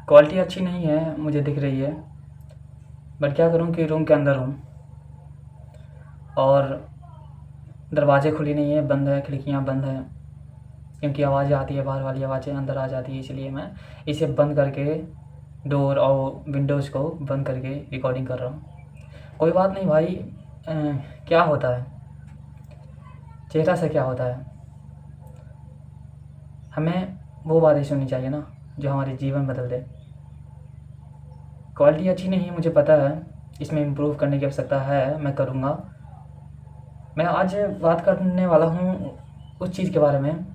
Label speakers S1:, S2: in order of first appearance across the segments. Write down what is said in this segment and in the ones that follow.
S1: Quality अच्छी नहीं है मुझे दिख रही है, बट क्या करूँ कि रूम के अंदर हूँ और दरवाजे खुली नहीं है, बंद है, खिड़कियाँ बंद हैं, क्योंकि आवाज़ आती है, बाहर वाली आवाज़ें अंदर आ जाती है, इसलिए मैं इसे बंद करके डोर और विंडोज़ को बंद करके रिकॉर्डिंग कर रहा हूँ। कोई बात नहीं भाई, क्या होता है, चेहरा से क्या होता है। हमें वो बातें सुननी चाहिए ना जो हमारे जीवन बदल दे। क्वालिटी अच्छी नहीं है मुझे पता है, इसमें इम्प्रूव करने की आवश्यकता है, मैं करूँगा। मैं आज बात करने वाला हूँ उस चीज़ के बारे में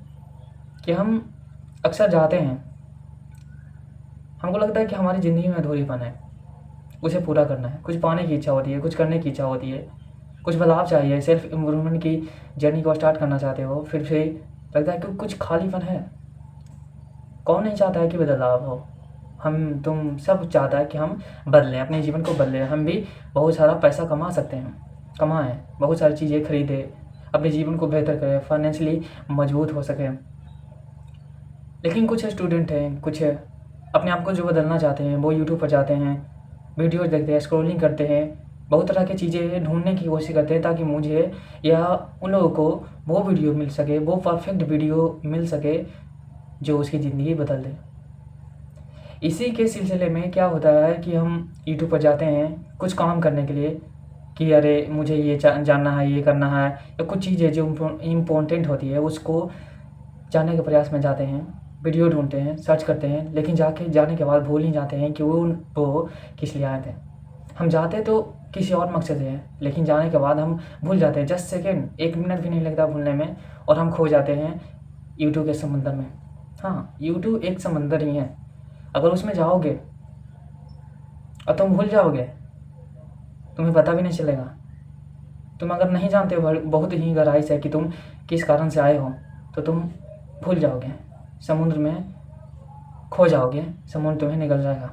S1: कि हम अक्सर चाहते हैं, हमको लगता है कि हमारी ज़िंदगी में अधूरीपन है, उसे पूरा करना है, कुछ पाने की इच्छा होती है, कुछ करने की इच्छा होती है, कुछ बदलाव चाहिए, सेल्फ इम्प्रूवमेंट की जर्नी को स्टार्ट करना चाहते हो, फिर से लगता है कि कुछ खालीपन है। कौन नहीं चाहता है कि बदलाव हो। हम तुम सब चाहता है कि हम बदलें, अपने जीवन को बदलें, हम भी बहुत सारा पैसा कमा सकते हैं, कमाएं, बहुत सारी चीज़ें खरीदें, अपने जीवन को बेहतर करें, फाइनेंशियली मजबूत हो सकें। लेकिन कुछ स्टूडेंट हैं, कुछ अपने आप को जो बदलना चाहते हैं वो यूट्यूब पर जाते हैं, वीडियोज़ देखते हैं, स्क्रॉलिंग करते हैं, बहुत तरह की चीज़ें ढूंढने की कोशिश करते हैं ताकि मुझे या उन लोगों को वो वीडियो मिल सके, वो परफेक्ट वीडियो मिल सके जो उसकी ज़िंदगी बदल दे। इसी के सिलसिले में क्या होता है कि हम यूट्यूब पर जाते हैं कुछ काम करने के लिए कि अरे मुझे ये जानना है, ये करना है, या कुछ चीज़ें जो इम्पोर्टेंट होती है उसको जानने के प्रयास में जाते हैं, वीडियो ढूंढते हैं, सर्च करते हैं, लेकिन जाने के बाद भूल ही जाते हैं कि वो किस लिए आए थे। हम जाते तो किसी और मकसद से हैं, लेकिन जाने के बाद हम भूल जाते हैं, जस्ट सेकेंड, 1 मिनट भी नहीं लगता भूलने में, और हम खो जाते हैं यूट्यूब के समंदर में। हाँ, यूट्यूब एक समंदर ही है, अगर उसमें जाओगे और तुम भूल जाओगे, तुम्हें पता भी नहीं चलेगा। तुम अगर नहीं जानते हो बहुत ही गहराई से कि तुम किस कारण से आए हो, तो तुम भूल जाओगे, समुद्र में खो जाओगे, समुद्र तुम्हें निगल जाएगा,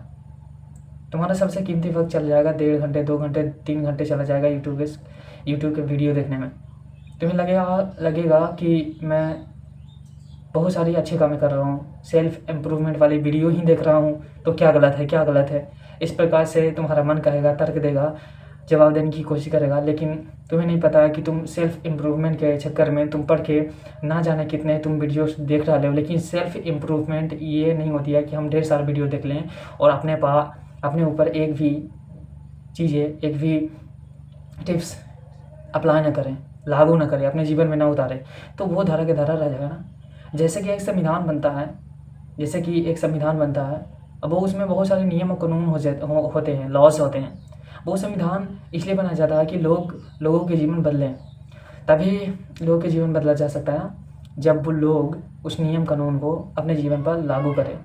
S1: तुम्हारा सबसे कीमती वक्त चल जाएगा, 1.5 घंटे, 2 घंटे, 3 घंटे चला जाएगा यूट्यूब के वीडियो देखने में। तुम्हें लगेगा कि मैं बहुत सारी अच्छी कामें कर रहा हूँ, सेल्फ इम्प्रूवमेंट वाली वीडियो ही देख रहा हूँ, तो क्या गलत है, क्या गलत है, इस प्रकार से तुम्हारा मन कहेगा, तर्क देगा, जवाब देने की कोशिश करेगा। लेकिन तुम्हें नहीं पता है कि तुम सेल्फ इम्प्रूवमेंट के चक्कर में तुम पढ़ के ना जाने कितने तुम वीडियोस देख रहे हो। लेकिन सेल्फ इम्प्रूवमेंट ये नहीं होती है कि हम ढेर सारे वीडियो देख लें और अपने ऊपर एक भी चीज़ें, एक भी टिप्स अप्लाई ना करें, लागू ना करें, अपने जीवन में ना उतारें, तो वो धारा के धारा रह जाएगा ना। जैसे कि एक संविधान बनता है, अब वो उसमें बहुत सारे नियम और कानून होते हैं, लॉज होते हैं। वो संविधान इसलिए बनाया जाता है कि लोगों के जीवन बदलें, तभी लोगों के जीवन बदला जा सकता है जब वो लोग उस नियम कानून को अपने जीवन पर लागू करें।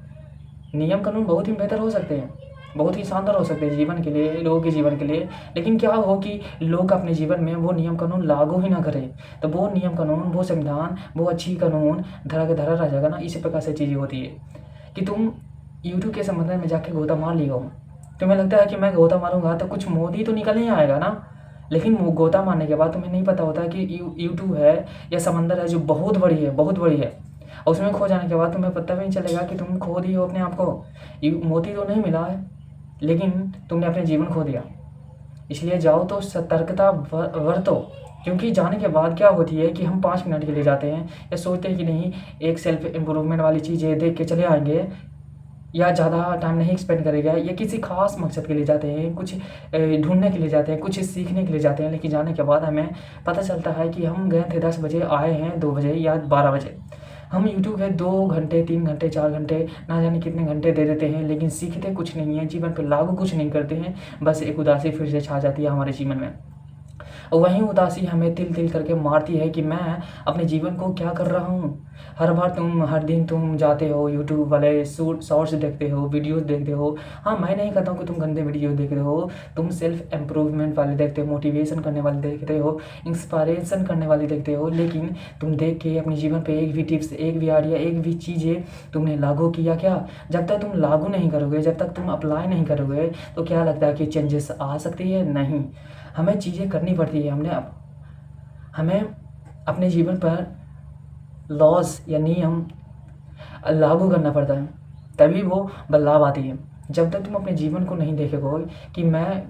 S1: नियम कानून बहुत ही बेहतर हो सकते हैं, बहुत ही शानदार हो सकते हैं जीवन के लिए, लोगों के जीवन के लिए, लेकिन क्या हो कि लोग अपने जीवन में वो नियम कानून लागू ही ना करें, तो वो नियम कानून, वो संविधान, वो अच्छी कानून धरा के धरा रह जाएगा ना। इसी प्रकार से चीज़ें होती है कि तुम यूट्यूब के संबंध में जाके गोता मार लिया हो, तुम्हें लगता है कि मैं गोता मारूंगा तो कुछ मोदी तो निकल नहीं आएगा ना। लेकिन वो गोता मारने के बाद तुम्हें नहीं पता होता कि यूट्यूब है या समंदर है जो बहुत बड़ी है, बहुत बड़ी है, और उसमें खो जाने के बाद तुम्हें पता भी नहीं चलेगा कि तुम खो दिए हो अपने आप को। मोती तो नहीं मिला है, लेकिन तुमने अपने जीवन खो दिया। इसलिए जाओ तो सतर्कता बरतो, क्योंकि जाने के बाद क्या होती है कि हम 5 मिनट के लिए जाते हैं या सोचते हैं कि नहीं एक सेल्फ इम्प्रूवमेंट वाली चीज़ें देख के चले आएंगे, या ज़्यादा टाइम नहीं स्पेंड करेगा, या किसी खास मकसद के लिए जाते हैं, कुछ ढूंढने के लिए जाते हैं, कुछ सीखने के लिए जाते हैं। लेकिन जाने के बाद हमें पता चलता है कि हम गए थे 10 बजे, आए हैं 2 बजे या 12 बजे। हम यूट्यूब पे 2 घंटे, 3 घंटे, 4 घंटे, ना जाने कितने घंटे दे देते हैं, लेकिन सीखते कुछ नहीं है, जीवन पर लागू कुछ नहीं करते हैं। बस एक उदासी फिर से छा जाती है हमारे जीवन में, और वहीं उदासी हमें तिल तिल करके मारती है कि मैं अपने जीवन को क्या कर रहा हूँ। हर दिन तुम जाते हो यूट्यूब वाले शॉर्ट्स देखते हो, वीडियोस देखते हो। हाँ, मैं नहीं कहता हूँ कि तुम गंदे वीडियो देख रहे हो, तुम सेल्फ इम्प्रूवमेंट वाले देखते हो, मोटिवेशन करने वाले देखते हो, इंस्पायरेशन करने वाले देखते हो, लेकिन तुम देख के अपने जीवन पे एक भी टिप्स, एक भी आइडिया, एक भी चीज़ें तुमने लागू किया क्या? जब तक तुम लागू नहीं करोगे, जब तक तुम अप्लाई नहीं करोगे, तो क्या लगता है कि चेंजेस आ सकती है? नहीं, हमें चीज़ें करनी पड़ती है। हमें अपने जीवन पर लॉज या नियम लागू करना पड़ता है। तभी वो बदलाव आती है। जब तक तुम अपने जीवन को नहीं देखोगे कि मैं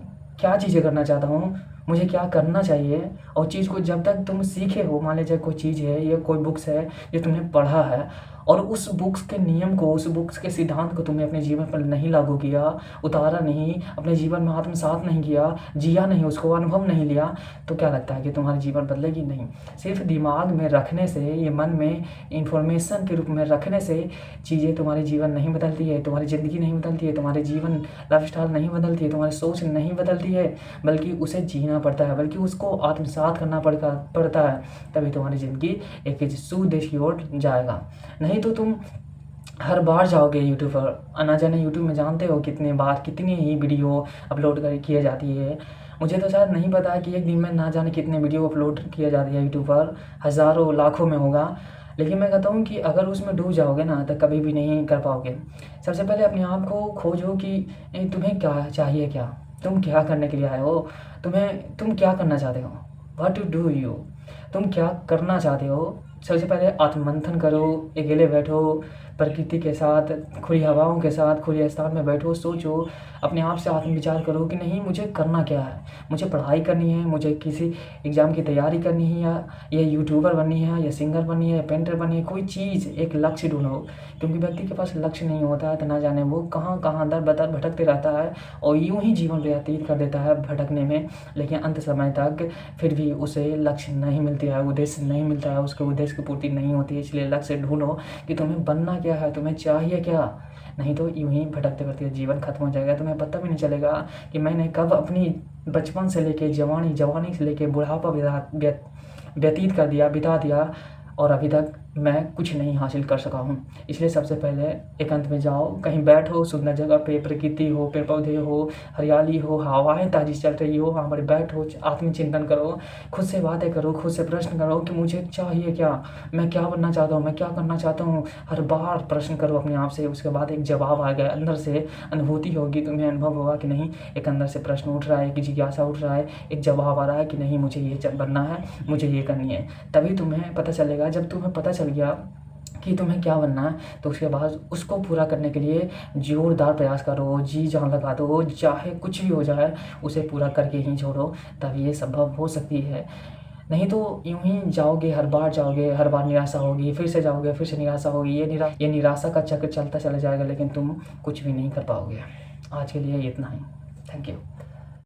S1: क्या चीज़ें करना चाहता हूँ, मुझे क्या करना चाहिए, और चीज़ को जब तक तुम सीखे हो, मान लीजिए कोई चीज़ है या कोई बुक्स है जो तुमने पढ़ा है, और उस बुक्स के नियम को, उस बुक्स के सिद्धांत को तुमने अपने जीवन पर नहीं लागू किया, उतारा नहीं, अपने जीवन में आत्मसात नहीं किया, जिया नहीं, उसको अनुभव नहीं लिया, तो क्या लगता है कि तुम्हारी जीवन बदलेगी? नहीं। सिर्फ दिमाग में रखने से, ये मन में इंफॉर्मेशन के रूप में रखने से चीज़ें तुम्हारे जीवन नहीं बदलती है, तुम्हारी ज़िंदगी नहीं बदलती है, तुम्हारे जीवन लाइफस्टाइल नहीं बदलती है, तुम्हारी सोच नहीं बदलती है, बल्कि उसे जीना पड़ता है, बल्कि उसको आत्मसात करना पड़ता है। तभी तुम्हारी ज़िंदगी एक सुदेश की ओर जाएगा। नहीं तो तुम हर बार जाओगे यूट्यूब पर, ना जाने यूट्यूब में जानते हो कितने बार कितनी ही वीडियो अपलोड किए जाती है। मुझे तो शायद नहीं पता कि एक दिन में ना जाने कितने वीडियो अपलोड किया जाती है यूट्यूब पर, हज़ारों लाखों में होगा। लेकिन मैं कहता हूँ कि अगर उसमें डूब जाओगे ना तो कभी भी नहीं कर पाओगे। सबसे पहले अपने आप को खोजो कि तुम्हें क्या चाहिए, क्या तुम क्या करने के लिए आए हो, तुम क्या करना चाहते हो, व्हाट टू डू यू, तुम क्या करना चाहते हो। सबसे पहले आत्ममंथन करो, अकेले बैठो, प्रकृति के साथ, खुली हवाओं के साथ, खुले स्थान में बैठो, सोचो, अपने आप से आत्मविचार करो कि नहीं मुझे करना क्या है, मुझे पढ़ाई करनी है, मुझे किसी एग्ज़ाम की तैयारी करनी है, या यूट्यूबर बननी है, या सिंगर बननी है, या पेंटर बननी है, कोई चीज़, एक लक्ष्य ढूंढो। क्योंकि व्यक्ति के पास लक्ष्य नहीं होता है तो ना जाने वो कहाँ कहाँ दर बदर भटकते रहता है, और यूं ही जीवन व्यतीत कर देता है भटकने में। लेकिन अंत समय तक फिर भी उसे लक्ष्य नहीं मिलती है, उद्देश्य नहीं मिलता है, उसके उद्देश्य की पूर्ति नहीं होती है। इसलिए लक्ष्य ढूंढो कि तुम्हें बनना क्या है, तुम्हें चाहिए क्या। नहीं तो यूं ही भटकते भटकते जीवन खत्म हो जाएगा, तुम्हें पता भी नहीं चलेगा कि मैंने कब अपनी बचपन से लेके जवानी से लेके बुढ़ापा व्यतीत कर दिया, बिता दिया, और अभी तक मैं कुछ नहीं हासिल कर सका हूँ। इसलिए सबसे पहले एकांत में जाओ, कहीं बैठो, सुंदर जगह पे, प्रकृति हो, पेड़ पौधे हो, हरियाली हो, हवाएं ताज़ी चल रही हो, वहाँ पर बैठो, आत्मचिंतन करो, खुद से बातें करो, खुद से प्रश्न करो कि मुझे चाहिए क्या, मैं क्या बनना चाहता हूँ, मैं क्या करना चाहता हूँ। हर बार प्रश्न करो अपने आप से, उसके बाद एक जवाब आ गया, अंदर से अनुभूति होगी, तुम्हें अनुभव होगा कि नहीं एक अंदर से प्रश्न उठ रहा है, एक जिज्ञासा उठ रहा है, एक जवाब आ रहा है कि नहीं मुझे ये बनना है, मुझे ये करनी है। तभी तुम्हें पता चलेगा। जब तुम्हें पता चल गया कि तुम्हें क्या बनना है, तो उसके बाद उसको पूरा करने के लिए जोरदार प्रयास करो, जी जान लगा दो, चाहे कुछ भी हो जाए उसे पूरा करके ही छोड़ो, तभी ये संभव हो सकती है। नहीं तो यूं ही जाओगे, हर बार निराशा होगी, फिर से जाओगे, फिर से निराशा होगी, ये निराशा का चक्र चलता चला जाएगा, लेकिन तुम कुछ भी नहीं कर पाओगे। आज के लिए इतना ही। Thank you.